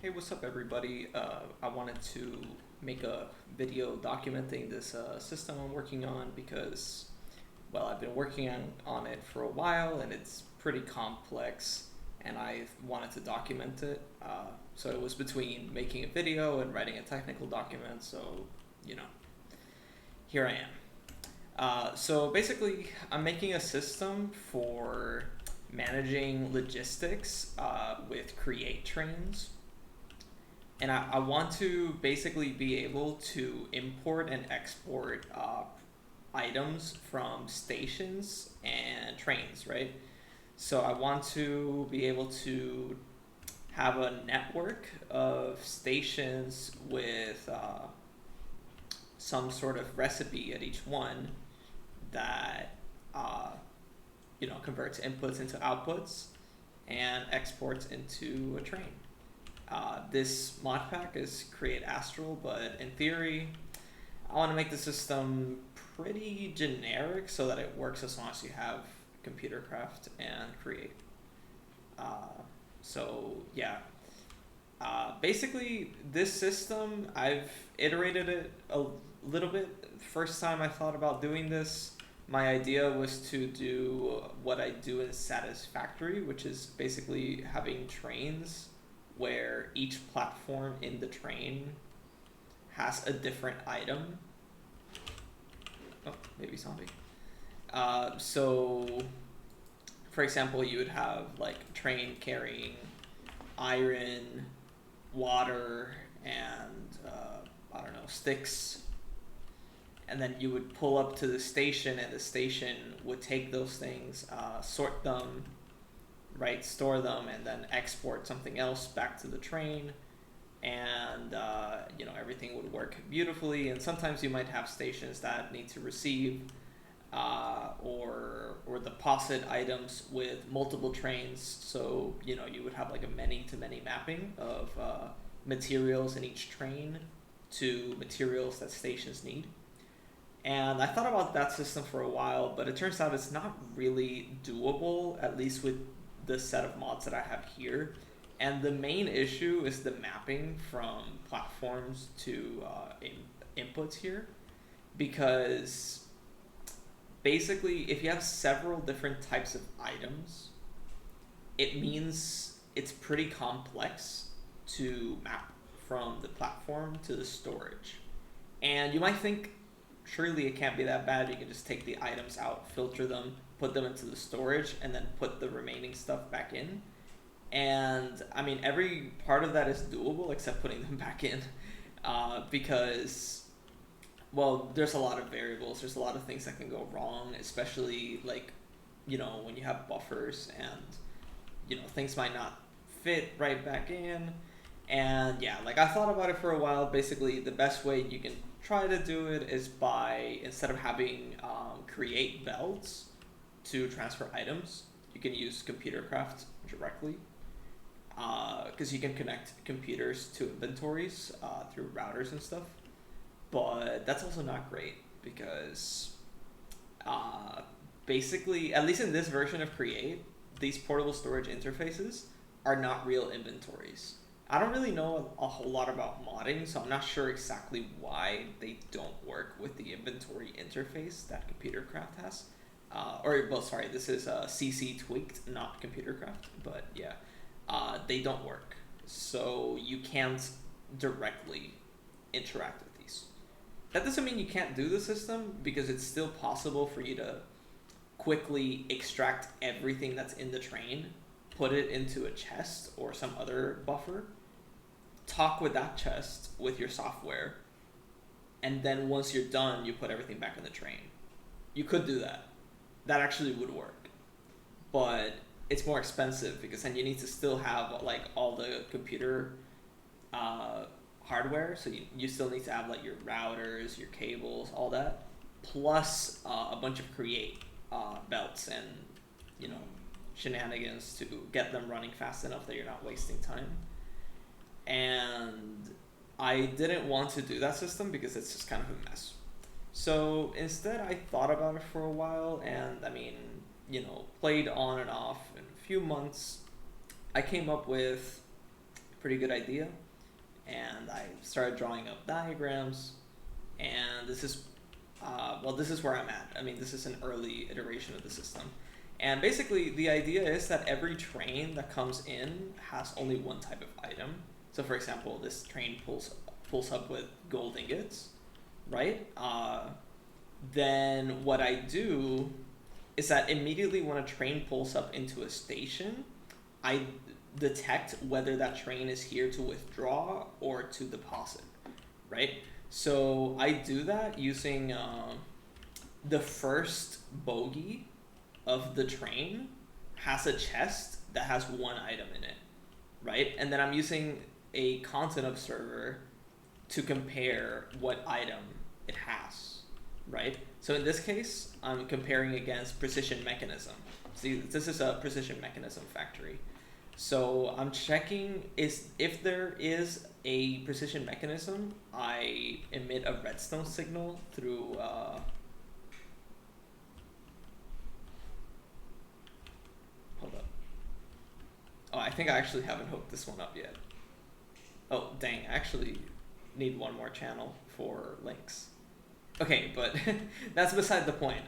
Hey, what's up, everybody? I wanted to make a video documenting this system I'm working on because, well, I've been working on it for a while and it's pretty complex and I wanted to document it. So it was between making a video and writing a technical document, so, you know, here I am. So basically, I'm making a system for managing logistics with create trains, and I want to basically be able to import and export items from stations and trains, right? So I want to be able to have a network of stations with some sort of recipe at each one that uh, converts inputs into outputs and exports into a train. This mod pack is create astral, but in theory, I want to make the system pretty generic so that it works as long as you have computer craft and create. So yeah, basically this system I've iterated it a little bit. First time I thought about doing this, my idea was to do what I do in Satisfactory, which is basically having trains where each platform in the train has a different item. Oh, maybe zombie. So, for example, you would have like a train carrying iron, water, and I don't know, sticks. And then you would pull up to the station, and the station would take those things, sort them, right, store them, and then export something else back to the train. And everything would work beautifully. And sometimes you might have stations that need to receive or deposit items with multiple trains. So you would have like a many to many mapping of materials in each train to materials that stations need. And I thought about that system for a while, but it turns out it's not really doable, at least with the set of mods that I have here. And the main issue is the mapping from platforms to inputs here, because basically, if you have several different types of items, it means it's pretty complex to map from the platform to the storage. And you might think, surely it can't be that bad. You can just take the items out, filter them, put them into the storage, and then put the remaining stuff back in. And I mean, every part of that is doable except putting them back in, because, well, there's a lot of variables. There's a lot of things that can go wrong, especially like, when you have buffers and, things might not fit right back in. And yeah, like I thought about it for a while. Basically, the best way you can try to do it is by, instead of having create belts to transfer items, you can use computer craft directly, because you can connect computers to inventories through routers and stuff. But that's also not great because uh, basically, at least in this version of Create, these portable storage interfaces are not real inventories. I don't really know a whole lot about modding, so I'm not sure exactly why they don't work with the inventory interface that Computer Craft has. Well, sorry, this is CC tweaked, not Computer Craft, but yeah, they don't work. So you can't directly interact with these. That doesn't mean you can't do the system, because it's still possible for you to quickly extract everything that's in the train, put it into a chest or some other buffer, talk with that chest with your software, and then once you're done, you put everything back in the train. You could do that. That actually would work. But it's more expensive because then you need to still have like all the computer hardware. So you still need to have like your routers, your cables, all that, plus a bunch of create belts and you know shenanigans to get them running fast enough that you're not wasting time. And I didn't want to do that system because it's just kind of a mess. So instead, I thought about it for a while, and I mean, played on and off. In a few months, I came up with pretty good idea. And I started drawing up diagrams, and this is, this is where I'm at. I mean, this is an early iteration of the system. And basically, the idea is that every train that comes in has only one type of item. So for example, this train pulls up with gold ingots, right? Then what I do is that immediately when a train pulls up into a station, I detect whether that train is here to withdraw or to deposit, right? So I do that using the first bogey of the train has a chest that has one item in it, right? And then I'm using a content observer to compare what item it has, right? So in this case, I'm comparing against precision mechanism. See, this is a precision mechanism factory. So I'm checking if there is a precision mechanism, I emit a redstone signal through hold up. Oh, I think I actually haven't hooked this one up yet. Oh, dang, I actually need one more channel for links. Okay, but that's beside the point.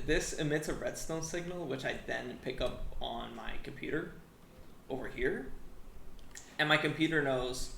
This emits a redstone signal, which I then pick up on my computer over here. And my computer knows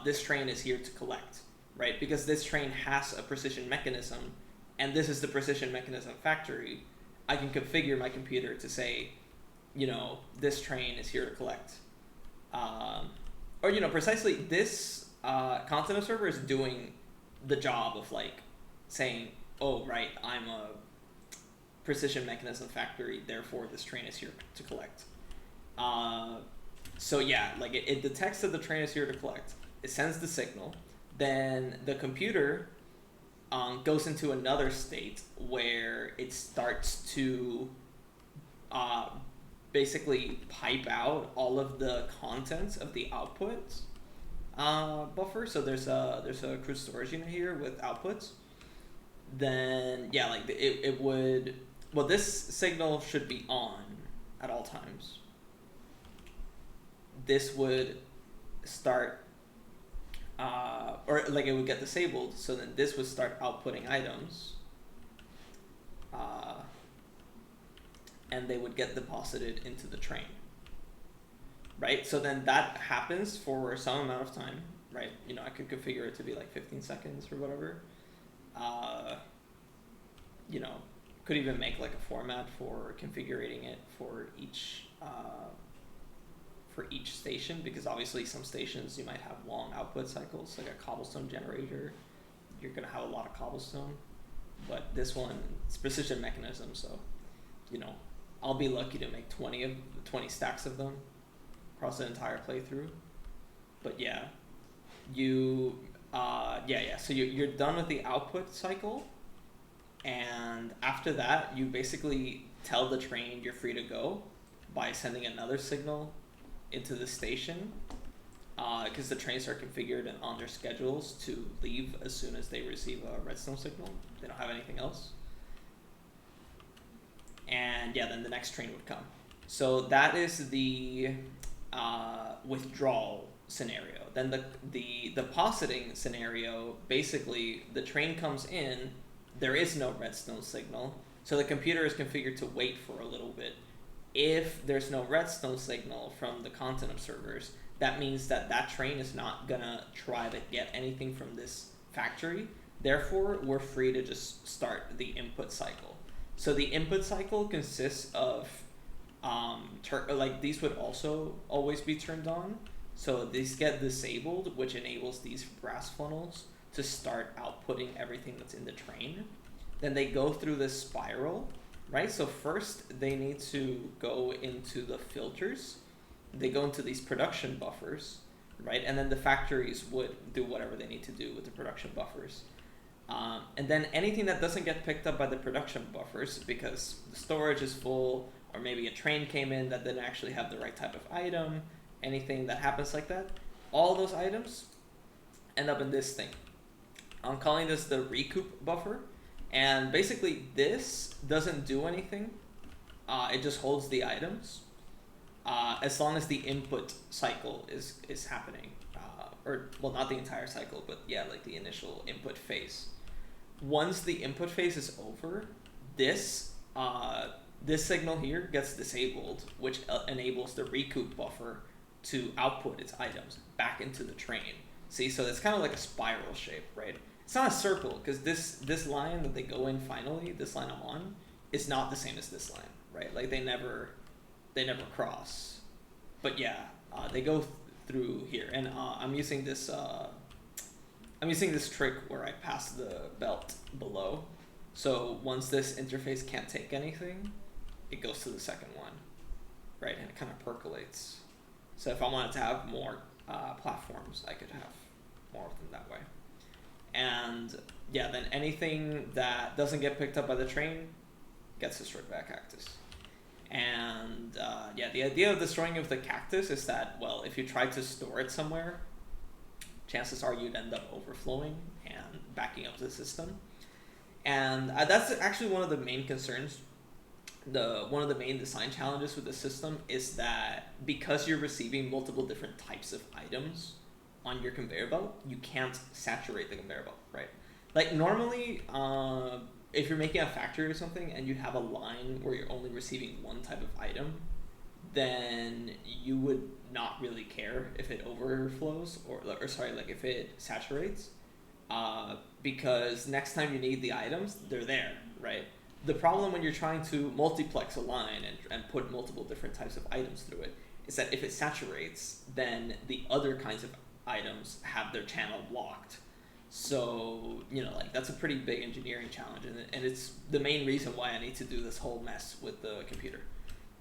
this train is here to collect, right? Because this train has a precision mechanism, and this is the precision mechanism factory. I can configure my computer to say, you know, this train is here to collect. Or, you know, precisely this content observer is doing the job of like saying, oh, right, I'm a precision mechanism factory, therefore this train is here to collect. So yeah, like it detects that the train is here to collect. It sends the signal. Then the computer goes into another state where it starts to basically pipe out all of the contents of the output buffer. So there's a crude storage unit here with outputs. Then yeah, like it would, well, this signal should be on at all times. This would start or like it would get disabled, so then this would start outputting items, and they would get deposited into the train, right? So then that happens for some amount of time, right? You know, I could configure it to be like 15 seconds or whatever. You know, could even make like a format for configuring it for each station, because obviously some stations you might have long output cycles, like a cobblestone generator, you're gonna have a lot of cobblestone, but this one, it's precision mechanism, so you know, I'll be lucky to make 20 stacks of them across the entire playthrough. But yeah, you so you're done with the output cycle, and after that you basically tell the train you're free to go by sending another signal into the station, because the trains are configured and on their schedules to leave as soon as they receive a redstone signal. They don't have anything else. And yeah, then the next train would come. So that is the withdrawal scenario. Then the depositing scenario, basically the train comes in, there is no redstone signal, so the computer is configured to wait for a little bit. If there's no redstone signal from the content observers, that means that that train is not gonna try to get anything from this factory. Therefore, we're free to just start the input cycle. So the input cycle consists of like these would also always be turned on. So these get disabled, which enables these brass funnels to start outputting everything that's in the train. Then they go through this spiral, right? So first they need to go into the filters. They go into these production buffers, right? And then the factories would do whatever they need to do with the production buffers. And then anything that doesn't get picked up by the production buffers because the storage is full, or maybe a train came in that didn't actually have the right type of item, anything that happens like that, all those items end up in this thing. I'm calling this the recoup buffer. And basically this doesn't do anything. It just holds the items. as long as the input cycle is happening, or well, not the entire cycle, but yeah, like the initial input phase. Once the input phase is over, this this signal here gets disabled, which enables the recoup buffer to output its items back into the train. See, so it's kind of like a spiral shape, right? It's not a circle, because this line that they go in finally, this line I'm on, is not the same as this line, right? Like they never cross. But yeah, they go through here, and I'm using this trick where I pass the belt below. So once this interface can't take anything, it goes to the second one, right? And it kind of percolates. So if I wanted to have more platforms, I could have more of them that way. And yeah, then anything that doesn't get picked up by the train gets destroyed by a cactus. And yeah, the idea of destroying of the cactus is that, well, if you try to store it somewhere, chances are you'd end up overflowing and backing up the system. And that's actually one of the main concerns. One of the main design challenges with the system is that because you're receiving multiple different types of items on your conveyor belt, you can't saturate the conveyor belt, right? Like normally, if you're making a factory or something and you have a line where you're only receiving one type of item, then you would not really care if it overflows or sorry, like if it saturates, because next time you need the items, they're there, right? The problem when you're trying to multiplex a line and put multiple different types of items through it is that if it saturates, then the other kinds of items have their channel blocked. So, you know, like that's a pretty big engineering challenge, and it's the main reason why I need to do this whole mess with the computer.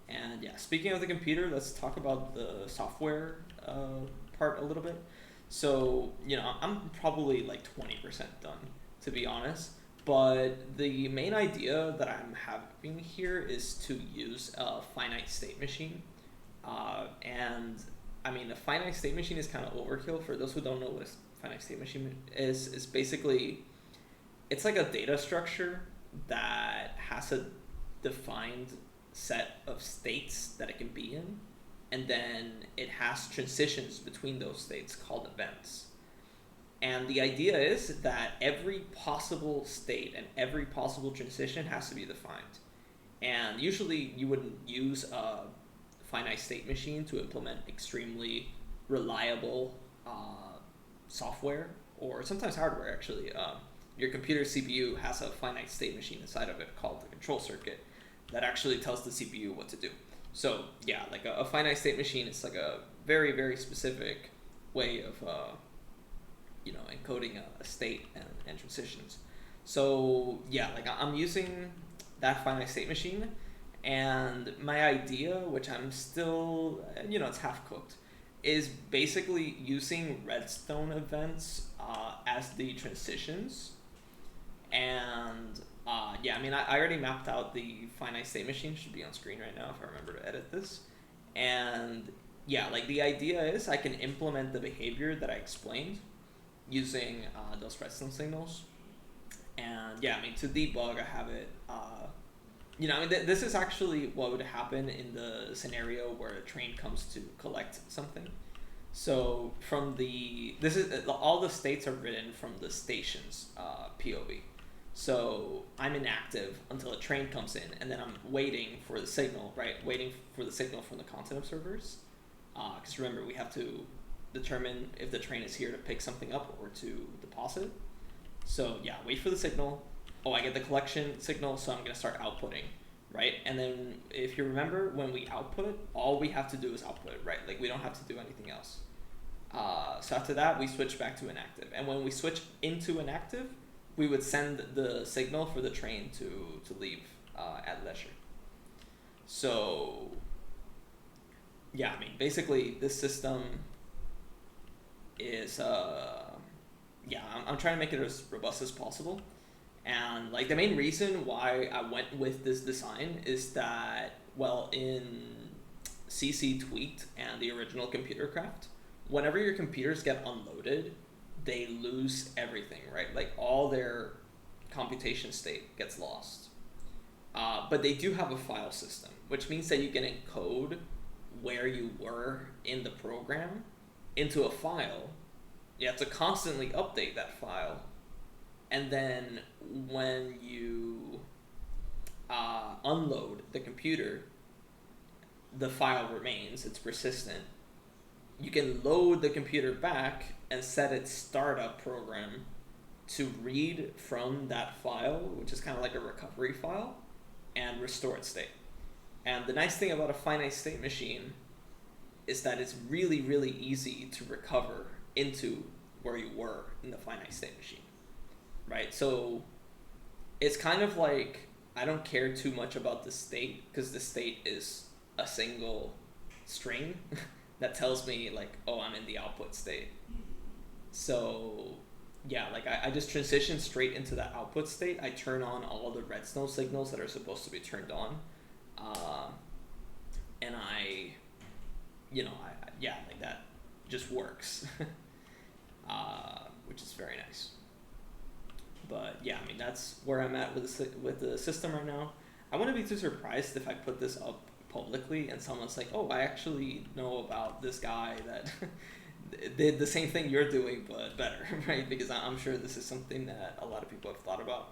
And yeah, speaking of the computer, let's talk about the software part a little bit. So, you know, I'm probably like 20% done, to be honest. But the main idea that I'm having here is to use a finite state machine. And I mean, a finite state machine is kind of overkill. For those who don't know what a finite state machine is basically, it's like a data structure that has a defined set of states that it can be in, and then it has transitions between those states called events. And the idea is that every possible state and every possible transition has to be defined. And usually you wouldn't use a finite state machine to implement extremely reliable software, or sometimes hardware actually. Your computer CPU has a finite state machine inside of it called the control circuit that actually tells the CPU what to do. So yeah, like a finite state machine is like a very, very specific way of you know, encoding a state and transitions. So yeah, like I'm using that finite state machine, and my idea, which I'm still, you know, it's half cooked, is basically using redstone events as the transitions. And yeah, I mean, I already mapped out the finite state machine, should be on screen right now if I remember to edit this. And yeah, like the idea is I can implement the behavior that I explained using those redstone signals. And yeah, I mean, to debug, I have it, you know, I mean, this is actually what would happen in the scenario where a train comes to collect something. So from this is all the states are written from the station's POV. So I'm inactive until a train comes in, and then I'm waiting for the signal, right? Waiting for the signal from the content observers. Because remember, we have to determine if the train is here to pick something up or to deposit. So yeah, wait for the signal. Oh, I get the collection signal, so I'm going to start outputting, right? And then if you remember, when we output, all we have to do is output, right? Like we don't have to do anything else. So after that, we switch back to inactive. And when we switch into inactive, we would send the signal for the train to leave at leisure. So yeah, I mean, basically this system is, yeah, I'm trying to make it as robust as possible. And like the main reason why I went with this design is that, well, in CC Tweaked and the original Computer Craft, whenever your computers get unloaded, they lose everything, right? Like all their computation state gets lost. But they do have a file system, which means that you can encode where you were in the program into a file, you have to constantly update that file. And then when you unload the computer, the file remains, it's persistent. You can load the computer back and set its startup program to read from that file, which is kind of like a recovery file, and restore its state. And the nice thing about a finite state machine is that it's really, really easy to recover into where you were in the finite state machine, right? So it's kind of like, I don't care too much about the state, because the state is a single string that tells me like, oh, I'm in the output state. So yeah, like I just transition straight into that output state. I turn on all the redstone signals that are supposed to be turned on. And yeah, like that just works, which is very nice. But yeah, I mean, that's where I'm at with the system right now. I wouldn't be too surprised if I put this up publicly and someone's like, oh, I actually know about this guy that did the same thing you're doing but better, right? Because I'm sure this is something that a lot of people have thought about.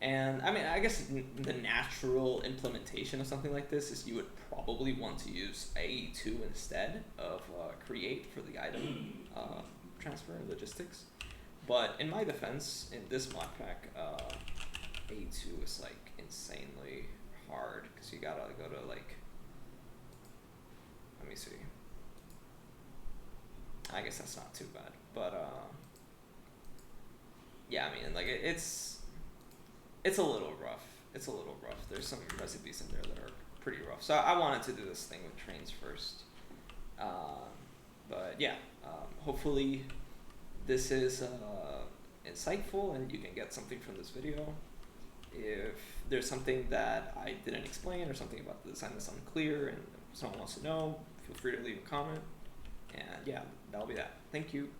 And I mean, I guess the natural implementation of something like this is you would probably want to use AE2 instead of create for the item transfer and logistics. But in my defense, in this mod pack, AE2 is like insanely hard because you gotta go to like, let me see. I guess that's not too bad, but yeah, I mean, like it's a little rough. It's a little rough. There's some recipes in there that are pretty rough. So I wanted to do this thing with trains first. But yeah, hopefully this is insightful and you can get something from this video. If there's something that I didn't explain or something about the design that's unclear and someone wants to know, feel free to leave a comment. And yeah, that'll be that. Thank you.